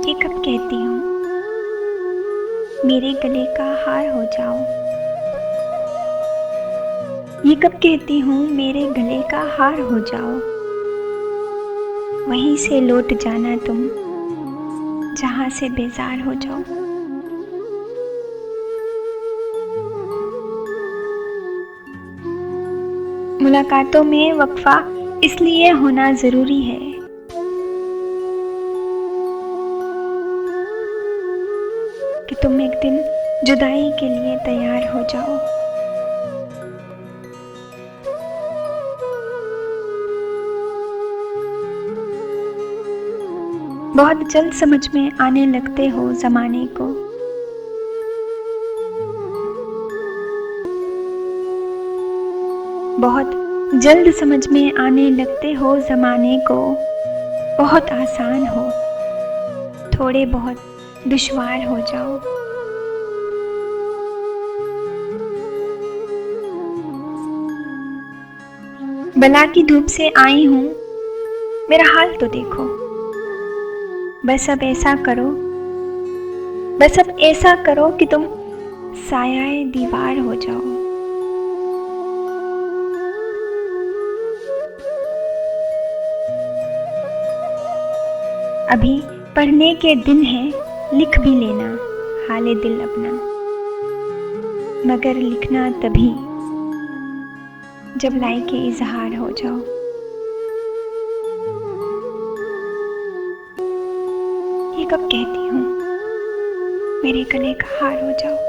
ये कब कहती हूँ मेरे गले का हार हो जाओ। ये कब कहती हूँ मेरे गले का हार हो जाओ। वहीं से लौट जाना तुम जहाँ से बेजार हो जाओ। मुलाकातों में वक्फा इसलिए होना जरूरी है कि तुम एक दिन जुदाई के लिए तैयार हो जाओ। बहुत जल्द समझ में आने लगते हो जमाने को। बहुत जल्द समझ में आने लगते हो जमाने को। बहुत आसान हो, थोड़े बहुत दुश्वार हो जाओ। बला की धूप से आई हूँ, मेरा हाल तो देखो। बस अब ऐसा करो, बस अब ऐसा करो कि तुम सायाए दीवार हो जाओ। अभी पढ़ने के दिन है, लिख भी लेना हाले दिल अपना। मगर लिखना तभी जब लायके इजहार हो जाओ। ये कब कहती हूँ मेरे गले का हार हो जाओ।